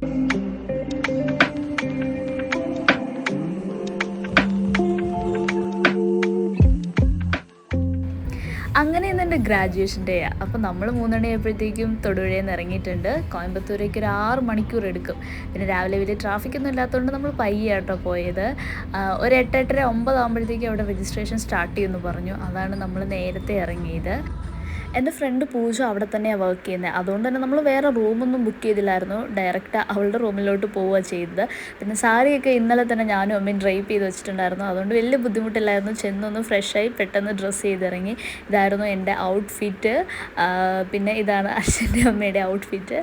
അങ്ങനെ ഇന്ന് എൻ്റെ ഗ്രാജുവേഷൻ ഡേ ആണ്. അപ്പോൾ നമ്മൾ 3 മണിയായപ്പോഴത്തേക്കും തൊടുപുഴയിൽ നിന്ന് ഇറങ്ങിയിട്ടുണ്ട്. കോയമ്പത്തൂരേക്ക് ഒരു 6 മണിക്കൂർ എടുക്കും. പിന്നെ രാവിലെ വലിയ ട്രാഫിക്കൊന്നും ഇല്ലാത്തതുകൊണ്ട് നമ്മൾ പയ്യാട്ടോ പോയത്. ഒരു 8, 8:30, 9 ആകുമ്പോഴത്തേക്കും അവിടെ രജിസ്ട്രേഷൻ സ്റ്റാർട്ട് ചെയ്യുമെന്ന് പറഞ്ഞു. അതാണ് നമ്മൾ നേരത്തെ ഇറങ്ങിയത്. എൻ്റെ ഫ്രണ്ട് പൂജ അവിടെ തന്നെയാണ് വർക്ക് ചെയ്യുന്നത്. അതുകൊണ്ട് തന്നെ നമ്മൾ വേറെ റൂമൊന്നും ബുക്ക് ചെയ്തില്ലായിരുന്നു. ഡയറക്റ്റ് അവളുടെ റൂമിലോട്ട് പോവുക ചെയ്തത്. പിന്നെ സാരിയൊക്കെ ഇന്നലെ തന്നെ ഞാനും അമ്മയും ഡ്രൈപ്പ് ചെയ്ത് വെച്ചിട്ടുണ്ടായിരുന്നു. അതുകൊണ്ട് വലിയ ബുദ്ധിമുട്ടില്ലായിരുന്നു. ചെന്നൊന്ന് ഫ്രഷായി പെട്ടെന്ന് ഡ്രസ്സ് ചെയ്തിറങ്ങി. ഇതായിരുന്നു എൻ്റെ ഔട്ട്ഫിറ്റ്. പിന്നെ ഇതാണ് അച്ഛൻ്റെ അമ്മയുടെ ഔട്ട്ഫിറ്റ്.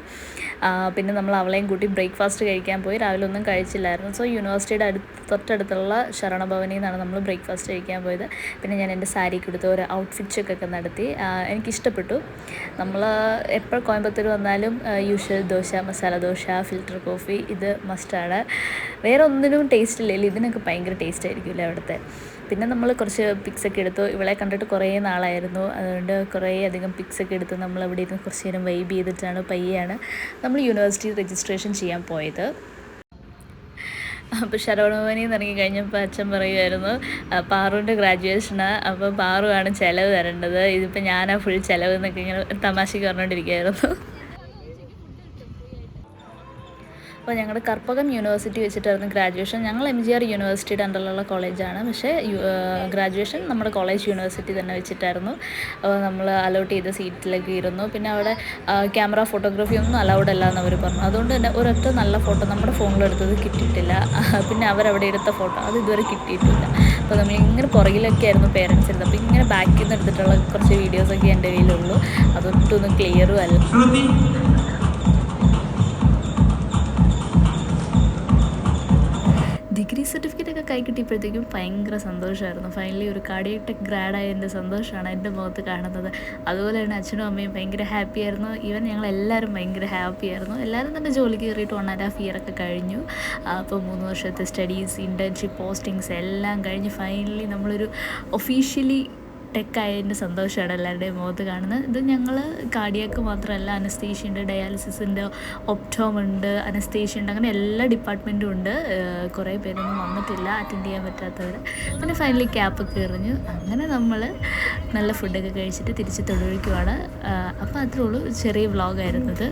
പിന്നെ നമ്മൾ അവളെയും കൂട്ടി ബ്രേക്ക്ഫാസ്റ്റ് കഴിക്കാൻ പോയി. രാവിലെ ഒന്നും കഴിച്ചില്ലായിരുന്നു. സോ യൂണിവേഴ്സിറ്റിയുടെ തൊട്ടടുത്തുള്ള ശരണഭവനിൽ നിന്നാണ് നമ്മൾ ബ്രേക്ക്ഫാസ്റ്റ് കഴിക്കാൻ പോയത്. പിന്നെ ഞാൻ എൻ്റെ സാരിക്ക് എടുത്ത് ഒരു ഔട്ട്ഫിറ്റ് ചെക്കൊക്കെ നടത്തി. എനിക്കിഷ്ടപ്പെട്ടു. നമ്മൾ എപ്പോൾ കോയമ്പത്തൂർ വന്നാലും usual dosa, masala dosa, filter coffee ഇത് മസ്റ്റാണ്. വേറെ ഒന്നിനും ടേസ്റ്റ് ഇല്ലല്ലോ, ഇതിനൊക്കെ ഭയങ്കര ടേസ്റ്റ് ആയിരിക്കുമല്ലോ അവിടുത്തെ. പിന്നെ നമ്മൾ കുറച്ച് പിക്സൊക്കെ എടുത്തു. ഇവളെ കണ്ടിട്ട് കുറേ നാളായിരുന്നു. അതുകൊണ്ട് കുറേ അധികം പിക്സൊക്കെ എടുത്ത് നമ്മൾ അവിടെ ഇരുന്ന് കുറച്ച് നേരം വൈബ് ചെയ്തിട്ടാണ് പയ്യാണ് നമ്മൾ യൂണിവേഴ്സിറ്റി രജിസ്ട്രേഷൻ ചെയ്യാൻ പോയത്. അപ്പോൾ ശരവണഭവനിൽ നിന്ന് ഇറങ്ങി കഴിഞ്ഞപ്പോൾ അച്ഛൻ പറയുമായിരുന്നു, പാറുവിൻ്റെ ഗ്രാജുവേഷനാണ്, അപ്പോൾ പാറുവാണ് ചിലവ് തരേണ്ടത്, ഇതിപ്പോൾ ഞാനാ ഫുൾ ചിലവ് എന്നൊക്കെ ഇങ്ങനെ തമാശയ്ക്ക് പറഞ്ഞുകൊണ്ടിരിക്കുകയായിരുന്നു. അപ്പോൾ ഞങ്ങളുടെ കർപ്പകം യൂണിവേഴ്സിറ്റി വെച്ചിട്ടായിരുന്നു ഗ്രാജുവേഷൻ. ഞങ്ങൾ MGR യൂണിവേഴ്സിറ്റിയുടെ അണ്ടറിലുള്ള കോളേജാണ്. പക്ഷേ ഗ്രാജുവേഷൻ നമ്മുടെ കോളേജ് യൂണിവേഴ്സിറ്റി തന്നെ വെച്ചിട്ടായിരുന്നു. അപ്പോൾ നമ്മൾ അലോട്ട് ചെയ്ത സീറ്റിലേക്ക് ഇരുന്നു. പിന്നെ അവിടെ ക്യാമറ ഫോട്ടോഗ്രാഫി ഒന്നും അലൗഡ് അല്ല എന്ന് അവർ പറഞ്ഞു. അതുകൊണ്ട് തന്നെ ഒരൊറ്റ നല്ല ഫോട്ടോ നമ്മുടെ ഫോണിലെടുത്തത് കിട്ടിയിട്ടില്ല. പിന്നെ അവരവിടെ എടുത്ത ഫോട്ടോ അത് ഇതുവരെ കിട്ടിയിട്ടില്ല. അപ്പോൾ നമ്മളിങ്ങനെ പുറകിലൊക്കെ ആയിരുന്നു പേരൻസ് എടുത്തത്. അപ്പോൾ ഇങ്ങനെ ബാക്കിൽ നിന്ന് എടുത്തിട്ടുള്ള കുറച്ച് വീഡിയോസൊക്കെ എൻ്റെ കയ്യിലുള്ളൂ. അതൊട്ടൊന്നും ക്ലിയറും അല്ല. ഡിഗ്രി സർട്ടിഫിക്കറ്റൊക്കെ കൈ കിട്ടിയപ്പോഴത്തേക്കും ഭയങ്കര സന്തോഷമായിരുന്നു. ഫൈനലി ഒരു കാർഡിയോടെക് ഗ്രാഡായതിൻ്റെ സന്തോഷമാണ് എൻ്റെ മുഖത്ത് കാണുന്നത്. അതുപോലെ തന്നെ അച്ഛനും അമ്മയും ഭയങ്കര ഹാപ്പി ആയിരുന്നു. ഈവൻ ഞങ്ങളെല്ലാവരും ഭയങ്കര ഹാപ്പി ആയിരുന്നു. എല്ലാവരും തന്നെ ജോലിക്ക് കയറിയിട്ട് 1.5 ഇയറൊക്കെ കഴിഞ്ഞു. അപ്പോൾ 3 വർഷത്തെ സ്റ്റഡീസ്, ഇൻറ്റേൺഷിപ്പ്, പോസ്റ്റിങ്സ് എല്ലാം കഴിഞ്ഞ് ഫൈനലി നമ്മളൊരു ഒഫീഷ്യലി ടെക്കായതിൻ്റെ സന്തോഷമാണ് എല്ലാവരുടെയും മുഖത്ത് കാണുന്നത്. ഇത് ഞങ്ങൾ കാർഡിയാക്ക് മാത്രമല്ല, അനസ്തേഷ്യയുണ്ട്, ഡയാലിസിസിൻ്റെ, ഒപ്റ്റോമുണ്ട്, അനസ്തേഷ്യയുണ്ട്, അങ്ങനെ എല്ലാ ഡിപ്പാർട്ട്മെൻറ്റും ഉണ്ട്. കുറേ പേരൊന്നും വന്നിട്ടില്ല അറ്റൻഡ് ചെയ്യാൻ പറ്റാത്തവർ. പിന്നെ ഫൈനലി ക്യാപ്പൊക്കെ എറിഞ്ഞു. അങ്ങനെ നമ്മൾ നല്ല ഫുഡൊക്കെ കഴിച്ചിട്ട് തിരിച്ച് തൊടുപുഴയ്ക്കുമാണ്. അപ്പോൾ അത്രേ ഉള്ളൂ, ചെറിയ വ്ളോഗായിരുന്നത്.